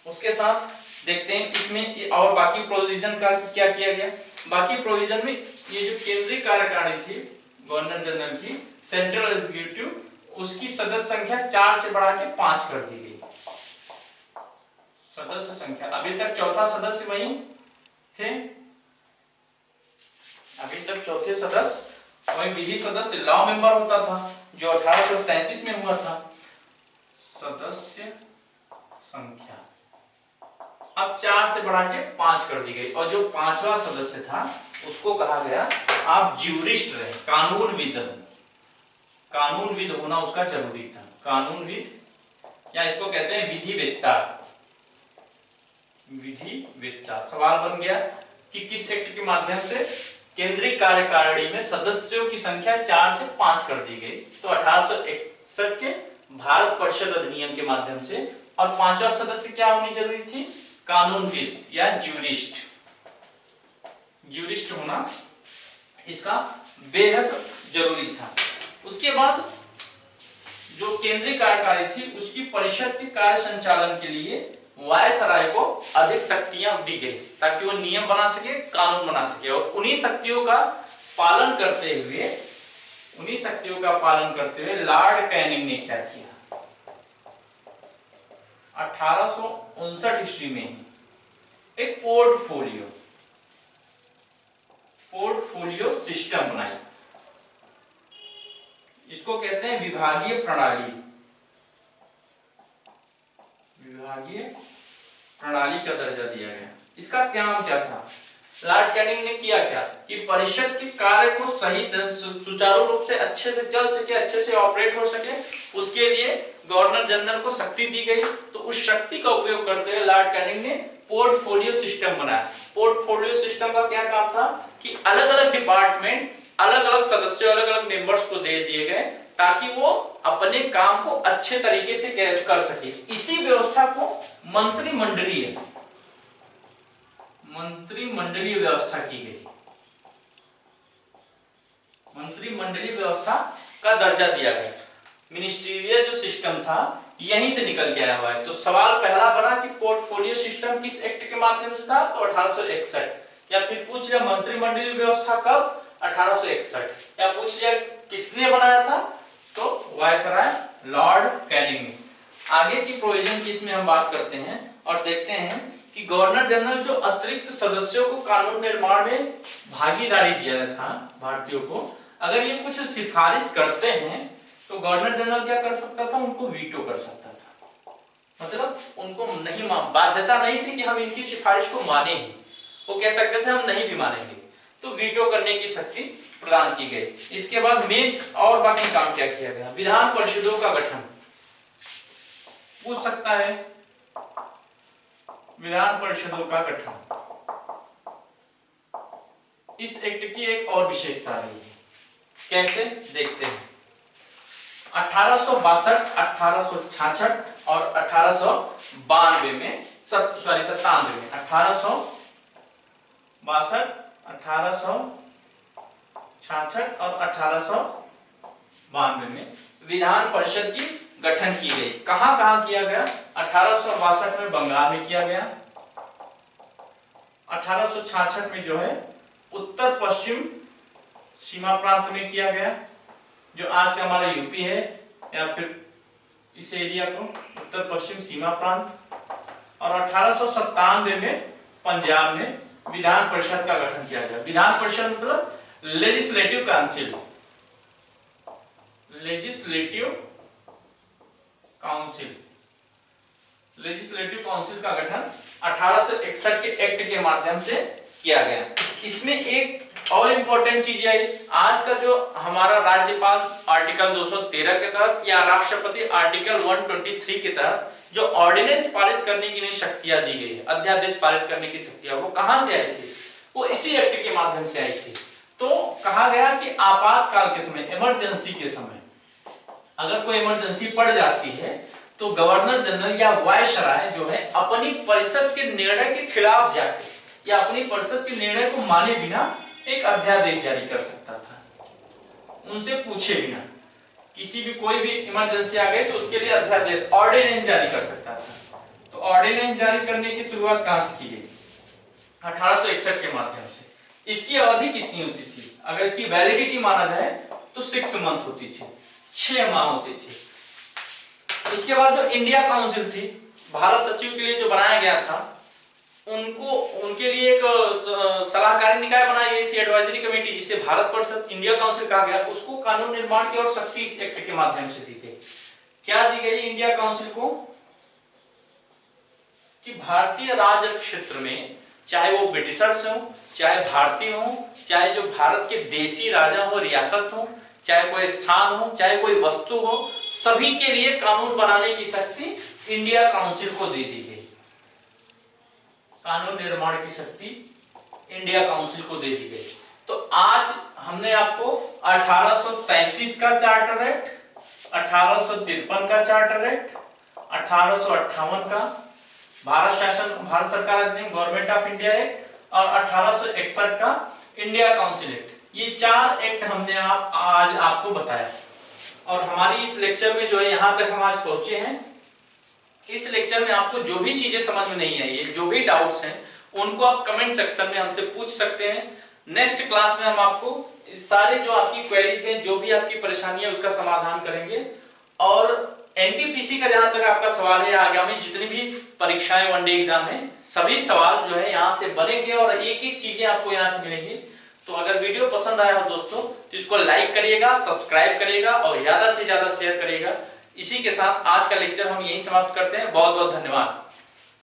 उसके साथ देखते हैं इसमें और बाकी प्रोविजन का क्या किया गया। बाकी प्रोविजन में ये जो केंद्रीय कार्यकारिणी थी गवर्नर जनरल की, सेंट्रल एग्जीक्यूटिव, उसकी सदस्य संख्या 4 से बढ़ा के 5 कर दी गई। सदस्य संख्या, अभी तक चौथा सदस्य वही थे, अभी तक चौथे सदस्य वही विधि सदस्य, लॉ मेंबर होता था जो 1833 में हुआ था। सदस्य संख्या अब 4 से बढ़ा के 5 कर दी गई और जो 5वां सदस्य था उसको कहा गया आप ज्यूरिस्ट रहे, कानूनविद। कानूनविद होना उसका जरूरी था, कानूनविद या इसको कहते हैं विधिवेत्ता। विधिवेत्ता सवाल बन गया कि किस एक्ट के माध्यम से केंद्रीय कार्यकारिणी में सदस्यों की संख्या 4 से 5 कर दी गई। तो 1861 के भारत परिषद अधिनियम के माध्यम से। और 5वां सदस्य क्या होनी जरूरी थी? कानूनविद या ज्यूरिस्ट। ज्यूरिस्ट होना इसका बेहद जरूरी था। उसके बाद जो केंद्रीय कार्यकारिणी थी उसकी परिषद के कार्य संचालन के लिए वायसराय को अधिक शक्तियां दी गई ताकि वो नियम बना सके, कानून बना सके। और उन्हीं शक्तियों का पालन करते हुए लॉर्ड कैनिंग ने क्या किया? 1859 ईस्वी में एक पोर्टफोलियो सिस्टम बनाई। इसको कहते हैं विभागीय प्रणाली। विभागीय प्रणाली का दर्जा दिया गया। इसका काम क्या था? लॉर्ड कैनिंग ने किया क्या कि परिषद के कार्य को सही सुचारू रूप से अच्छे से चल सके, अच्छे से ऑपरेट हो सके, उसके लिए गवर्नर जनरल को शक्ति दी गई। तो उस शक्ति का उपयोग करते हुए लॉर्ड कैनिंग ने पोर्टफोलियो सिस्टम बनाया। पोर्टफोलियो सिस्टम का क्या काम था कि अलग अलग डिपार्टमेंट अलग अलग सदस्यों, अलग अलग मेंबर्स को दे दिए गए ताकि वो अपने काम को अच्छे तरीके से कर सके। इसी व्यवस्था को मंत्रिमंडलीय व्यवस्था की गई। मंत्रिमंडलीय व्यवस्था का दर्जा दिया गया। मिनिस्ट्रियल जो सिस्टम था यहीं से निकल के आया हुआ है। तो सवाल पहला बना कि पोर्टफोलियो सिस्टम किस एक्ट के माध्यम से था? तो 1861। या फिर पूछ लिया मंत्रिमंडलीय व्यवस्था कब? 1861। या पूछ लिया किसने बनाया था? तो वायसराय लॉर्ड कैनिंग ने। आगे की प्रोविजन की इसमें हम बात करते हैं और देखते हैं कि गवर्नर जनरल जो अतिरिक्त सदस्यों को कानून निर्माण में भागीदारी दिया था भारतीयों को, अगर ये कुछ सिफारिश करते हैं तो गवर्नर जनरल क्या कर सकता था? उनको वीटो कर सकता था। मतलब उनको नहीं, बाध्यता नहीं थी कि हम इनकी सिफारिश को माने ही, वो कह सकते थे हम नहीं भी मानेंगे। तो वीटो करने की शक्ति प्रदान की गई। इसके बाद मेन और बाकी काम क्या किया गया? विधान परिषदों का गठन पूछ सकता है। विधान परिषदों का गठन इस एक्ट की एक और विशेषता रही है। कैसे? देखते हैं। 1862, 1866 और 1892 में 97 में 1862, 1866 और 1892 में विधान परिषद की गठन की गई। कहां कहां किया गया? 1862 में बंगाल में किया गया, 1866 में जो है उत्तर पश्चिम सीमा प्रांत में किया गया, जो आज का हमारा यूपी है या फिर इस एरिया को उत्तर पश्चिम सीमा प्रांत, और 1897 में पंजाब में विधान परिषद का गठन किया गया। विधान परिषद मतलब लेजिस्लेटिव काउंसिल, लेजिस्लेटिव काउंसिल का गठन 1861 के एक्ट के माध्यम से किया गया। इसमें एक और इंपॉर्टेंट चीज है, आज का जो हमारा राज्यपाल आर्टिकल 213 के तहत या राष्ट्रपति आर्टिकल 123 के तहत जो ऑर्डिनेंस पारित करने की शक्तियां दी गई है, अध्यादेश पारित करने की शक्तियां, वो कहां से आई थी? वो इसी एक्ट के माध्यम से आई थी। तो कहा गया कि आपातकाल के समय, इमरजेंसी के समय अगर कोई इमरजेंसी पड़ जाती है तो गवर्नर जनरल या वायसराय जो है अपनी परिषद के निर्णय के खिलाफ जाके या अपनी परिषद के निर्णय को माने बिना एक अध्यादेश जारी कर सकता था, उनसे पूछे बिना। किसी भी कोई भी इमरजेंसी आ गई तो उसके लिए अध्यादेश ऑर्डिनेंस जारी कर सकता था। तो ऑर्डिनेंस जारी करने की शुरुआत कहां से की गई? 1861 के माध्यम से। इसकी अवधि कितनी होती थी? अगर इसकी वैलिडिटी माना जाए तो 6 मंथ होती थी, 6 माह होती थी। इसके बाद जो इंडिया काउंसिल थी, भारत सचिव के लिए जो बनाया गया था, उनके लिए एक सलाहकारी निकाय बनाई गई थी, एडवाइजरी कमेटी, जिसे भारत परिषद इंडिया काउंसिल कहा गया। उसको कानून निर्माण की और शक्ति इस एक्ट के माध्यम से दी गई। क्या दी गई इंडिया काउंसिल को? कि भारतीय राज क्षेत्र में चाहे वो ब्रिटिशर्स हो, चाहे भारतीय हो, चाहे जो भारत के देशी राजा हो, रियासत हो, चाहे कोई स्थान हो, चाहे कोई वस्तु हो, सभी के लिए कानून बनाने की शक्ति इंडिया काउंसिल को दे दी गई। कानून निर्माण की शक्ति इंडिया काउंसिल को दे दी गई। तो आज हमने आपको 1833 का चार्टर एक्ट, 1853 का चार्टर एक्ट, 1858 का भारत सरकार अधिनियम गवर्नमेंट ऑफ इंडिया एक्ट और 1861 का इंडिया काउंसिल एक्ट, ये 4 एक्ट हमने आज आपको बताया। और हमारी इस लेक्चर में जो है यहां तक हम आज पहुंचे हैं। इस लेक्चर में आपको जो भी चीजें समझ में नहीं आई है, जो भी डाउट्स हैं, उनको आप कमेंट सेक्शन में हमसे पूछ सकते हैं। नेक्स्ट क्लास में हम आपको सारे जो आपकी क्वेरीज हैं, जो भी आपकी परेशानी है, उसका समाधान करेंगे। और एनटीपीसी का जहां तक आपका सवाल है, आगामी जितनी भी परीक्षाएं, वनडे एग्जाम है, सभी सवाल जो है यहाँ से बनेंगे और एक एक चीजें आपको यहाँ से मिलेंगी। तो अगर वीडियो पसंद आया हो दोस्तों तो इसको लाइक करिएगा, सब्सक्राइब करिएगा और ज्यादा से ज्यादा शेयर करिएगा। इसी के साथ आज का लेक्चर हम यहीं समाप्त करते हैं। बहुत बहुत धन्यवाद।